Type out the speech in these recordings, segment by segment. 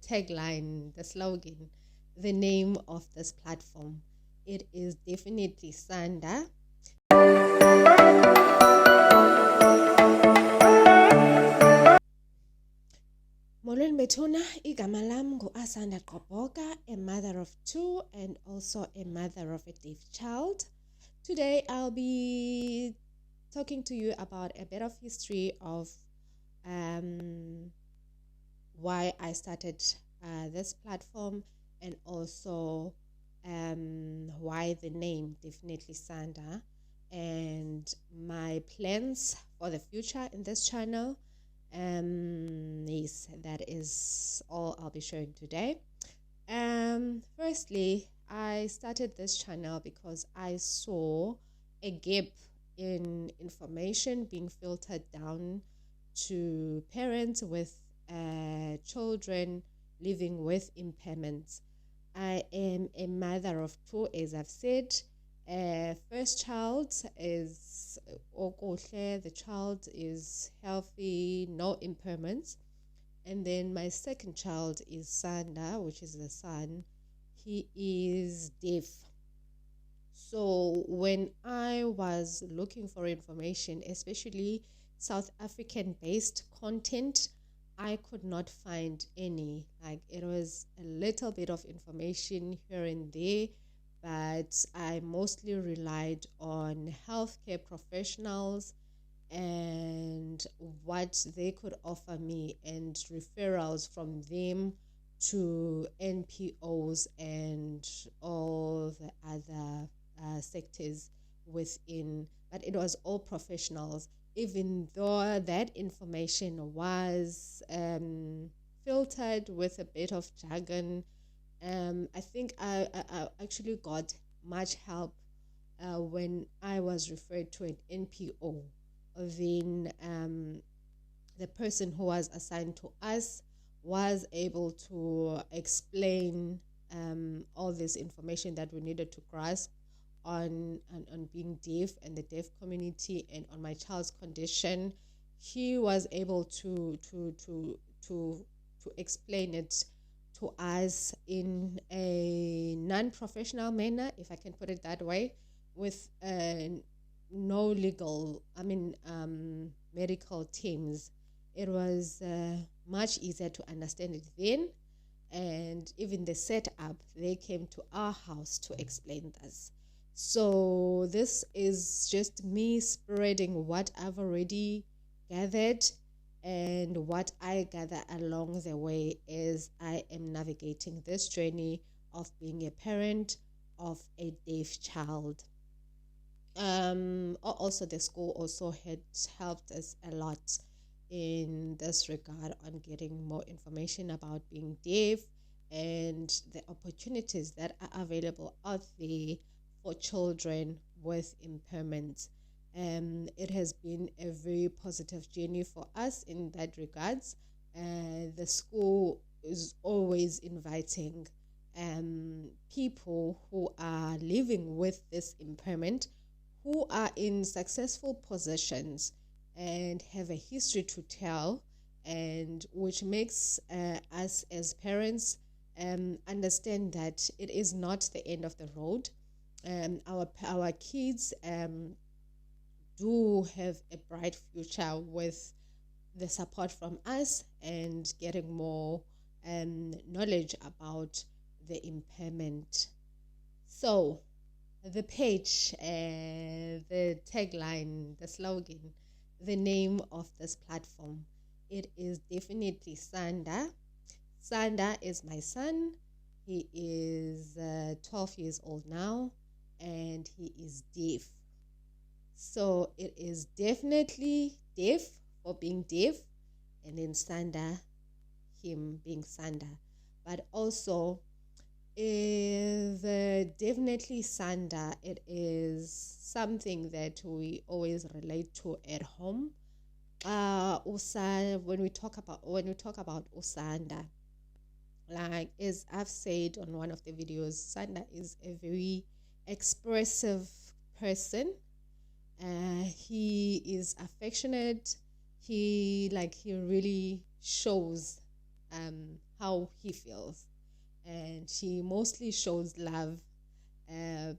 tagline, the slogan, the name of this platform. It is DEAFinitely Sanda. Molweni bethuna, igama lam ngu-Asanda Qoboka, a mother of two and also a mother of a deaf child. Today I'll be talking to you about a bit of history of why I started this platform, and also why the name DEAFinitely Sanda, and my plans for the future in this channel. Yes, that is all I'll be showing today. Firstly, I started this channel because I saw a gap in information being filtered down to parents with children living with impairments. I am a mother of two, as I've said. First child is Okoshe, the child is healthy, no impairments. And then my second child is Sanda, which is the son. He is deaf. So when I was looking for information, especially South African based content, I could not find any. Like, it was a little bit of information here and there, but I mostly relied on healthcare professionals and what they could offer me, and referrals from them to NPOs and all the other sectors within. But it was all professionals, even though that information was filtered with a bit of jargon. I think I actually got much help when I was referred to an NPO. Then the person who was assigned to us was able to explain all this information that we needed to grasp on being deaf and the deaf community, and on my child's condition. He was able to explain it to us in a non-professional manner, if I can put it that way, with no legal, medical terms. It was much easier to understand it then, and even the setup, they came to our house to explain this. So this is just me spreading what I've already gathered and what I gather along the way as I am navigating this journey of being a parent of a deaf child. Also, the school also had helped us a lot in this regard on getting more information about being deaf and the opportunities that are available out there for children with impairments. It has been a very positive journey for us in that regards. The school is always inviting people who are living with this impairment, who are in successful positions and have a history to tell, and which makes us as parents understand that it is not the end of the road. Our kids do have a bright future with the support from us and getting more knowledge about the impairment. So the page, the tagline, the slogan, the name of this platform, it is DEAFinitely Sanda. Sanda is my son. He is 12 years old now, and he is deaf. So it is definitely deaf for being deaf, and then Sanda, him being Sanda. But also, the DEAFinitely Sanda, it is something that we always relate to at home. When we talk about Usanda, like as I've said on one of the videos, Sanda is a very expressive person. He is affectionate. He really shows how he feels. And he mostly shows love,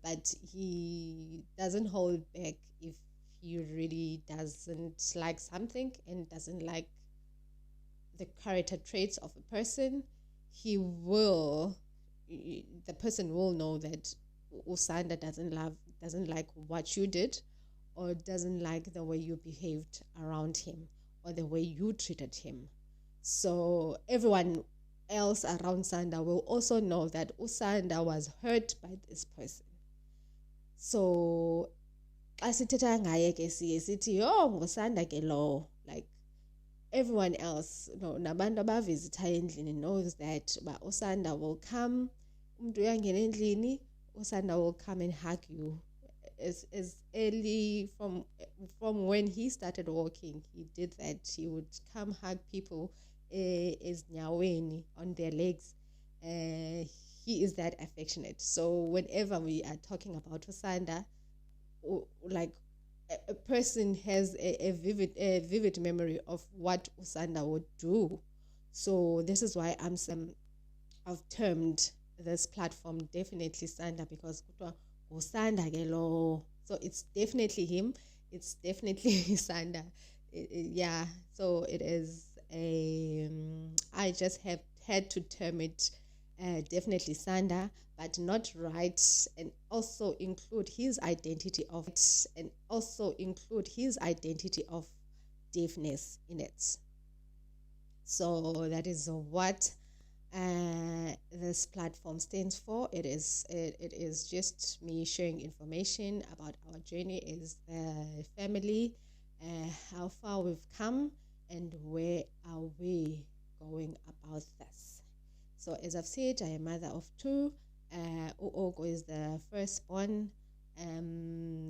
but he doesn't hold back if he really doesn't like something and doesn't like the character traits of a person. The person will know that Usanda doesn't like what you did, or doesn't like the way you behaved around him, or the way you treated him. So everyone else around Sanda will also know that Usanda was hurt by this person. So xa sithetha ngaye ke siye sithi, oh, ngusanda ke lo. Like, everyone else, nabantu abavizithayo endlini knows that Usanda will come, umuntu uyangena endlini, Usanda will come and hug you. As early from when he started walking, he did that. He would come hug people as nyaweni on their legs. He is that affectionate. So whenever we are talking about Usanda, like, a person has a vivid memory of what Usanda would do. So this is why I've termed this platform Definitely Sanda, because Usanda gelo. So it's definitely him. It's definitely Sanda. Yeah. So it is I just have had to term it Definitely Sanda, but not right, and also include his identity of deafness in it. So that is what this platform stands for. It is just me sharing information about our journey as a family, how far we've come, and where are we going about this. So as I've said, I am a mother of two. Uogo is the firstborn.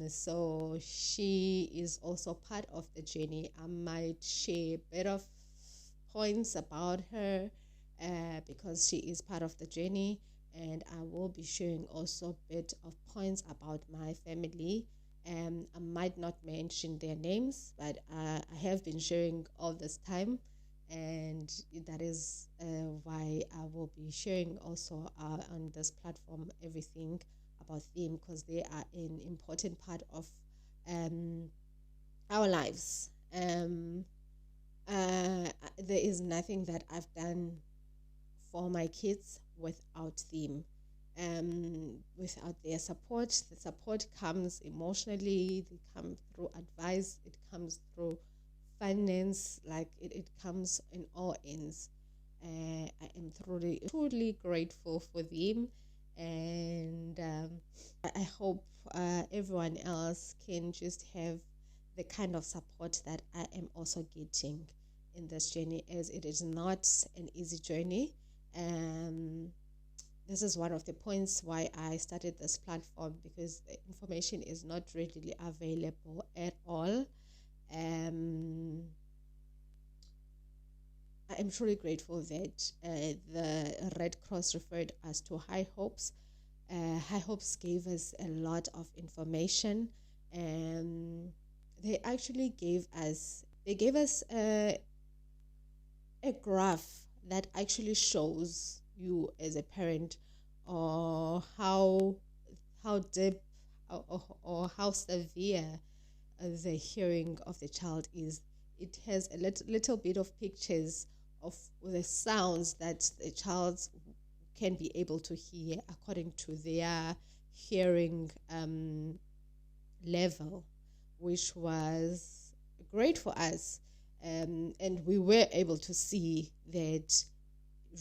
So she is also part of the journey. I might share a bit of points about her because she is part of the journey, and I will be sharing also a bit of points about my family. I might not mention their names, but I have been sharing all this time, and that is why I will be sharing also on this platform everything about them, because they are an important part of our lives. There is nothing that I've done for my kids without them, without their support. The support comes emotionally, they come through advice, it comes through finance, like it comes in all ends. I am truly grateful for them, and I hope everyone else can just have the kind of support that I am also getting in this journey, as it is not an easy journey. This is one of the points why I started this platform, because the information is not readily available at all. I am truly grateful that the Red Cross referred us to High Hopes. High Hopes gave us a lot of information, and they actually gave us a graph that actually shows you as a parent, or how deep or how severe the hearing of the child is. It has a little bit of pictures of the sounds that the child can be able to hear according to their hearing level, which was great for us. And we were able to see that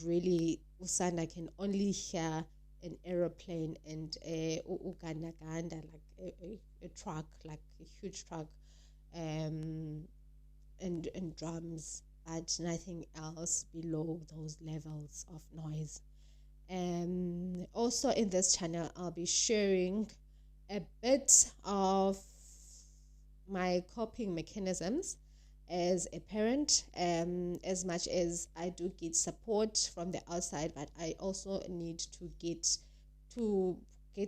really Usanda can only hear an aeroplane and a uganda, like a truck, like a huge truck, and drums, but nothing else below those levels of noise. Also in this channel, I'll be sharing a bit of my coping mechanisms as a parent, as much as I do get support from the outside, but I also need to get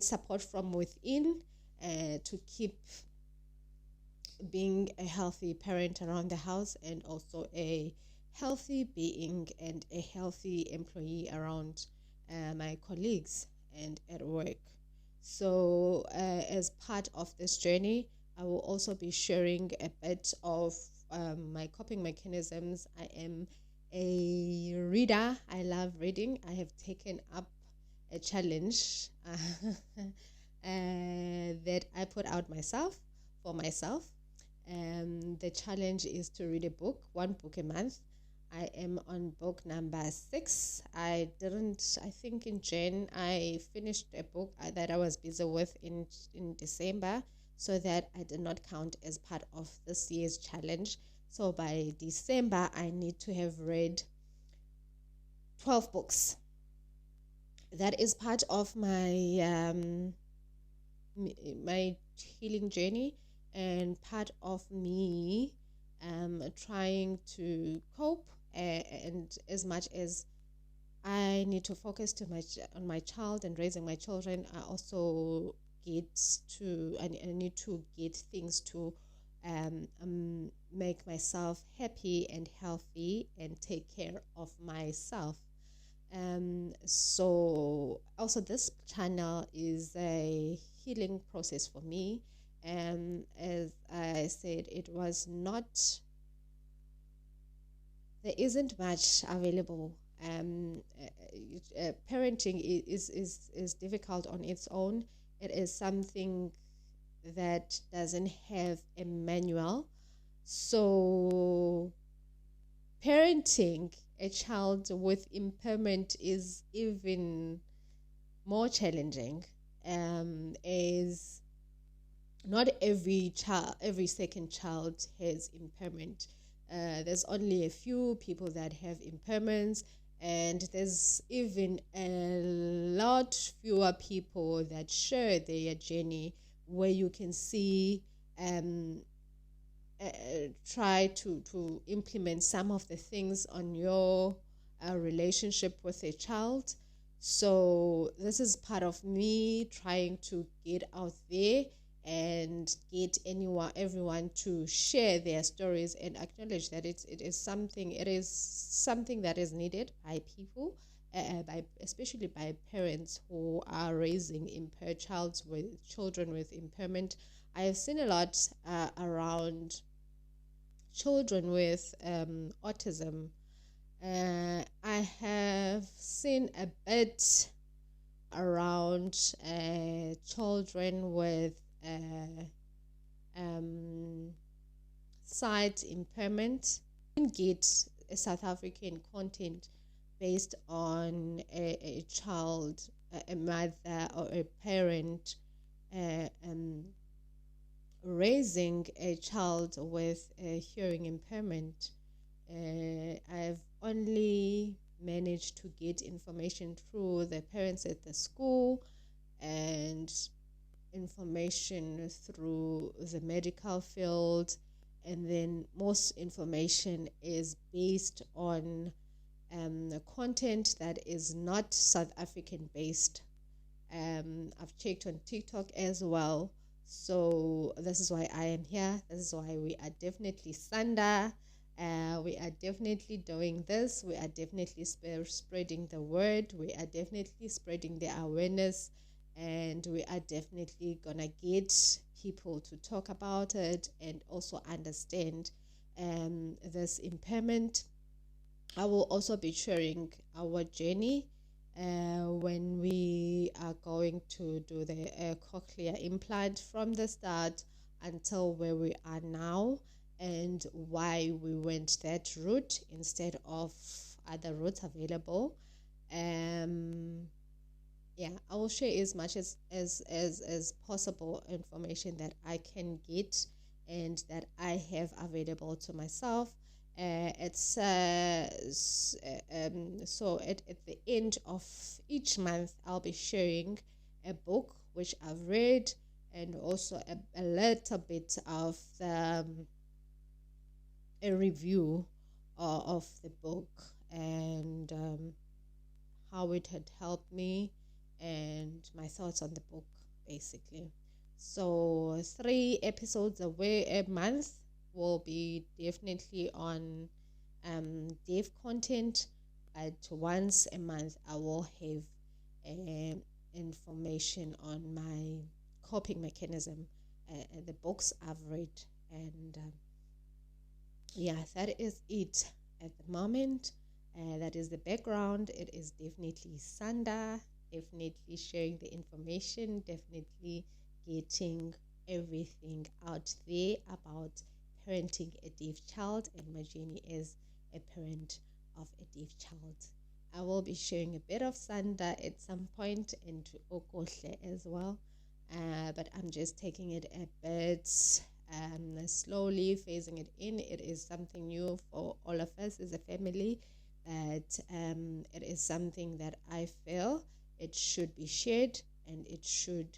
support from within to keep being a healthy parent around the house, and also a healthy being and a healthy employee around my colleagues and at work. So, as part of this journey, I will also be sharing a bit of my coping mechanisms. I am a reader. I love reading. I have taken up a challenge that I put out myself for myself. The challenge is to read a book, one book a month. I am on book number 6. I think in Jan, I finished a book that I was busy with in December, so that I did not count as part of this year's challenge. So by December, I need to have read 12 books. That is part of my healing journey, and part of me trying to cope. And as much as I need to focus on my child and raising my children, I also I need to get things to make myself happy and healthy and take care of myself. So also this channel is a healing process for me. As I said, there isn't much available. Parenting is difficult on its own. It is something that doesn't have a manual. So parenting a child with impairment is even more challenging. Is not every second child has impairment. There's only a few people that have impairments, and there's even a lot fewer people that share their journey, where you can see try to implement some of the things on your relationship with a child. So this is part of me trying to get out there and get everyone to share their stories and acknowledge that it is something that is needed by people, especially by parents who are raising impaired children with impairment. I have seen a lot around children with autism. I have seen a bit around children with sight impairment. You can get a South African content based on a child, a mother or a parent raising a child with a hearing impairment. I've only managed to get information through the parents at the school and information through the medical field, and then most information is based on content that is not South African based. I've checked on TikTok as well. So this is why I am here. This is why we are definitely Sanda. We are definitely doing this. We are definitely spreading the word. We are definitely spreading the awareness. And we are definitely going to get people to talk about it and also understand this impairment. I will also be sharing our journey when we are going to do the cochlear implant from the start until where we are now, and why we went that route instead of other routes available. I will share as much as possible information that I can get and that I have available to myself. So at the end of each month, I'll be sharing a book which I've read, and also a little bit of a review of the book, and how it had helped me and my thoughts on the book, basically. So 3 episodes a month will be definitely on deaf content, but once a month I will have information on my coping mechanism, the books I've read, and that is it at the moment. That is the background. It is definitely Sanda, definitely sharing the information, definitely getting everything out there about parenting a deaf child and my journey as a parent of a deaf child. I will be sharing a bit of Sanda at some point and Okoshle as well, but I'm just taking it a bit slowly, phasing it in. It is something new for all of us as a family, but it is something that I feel it should be shared and it should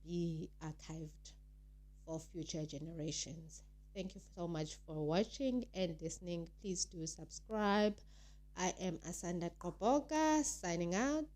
be archived for future generations. Thank you so much for watching and listening. Please do subscribe. I am Asanda Koboga, signing out.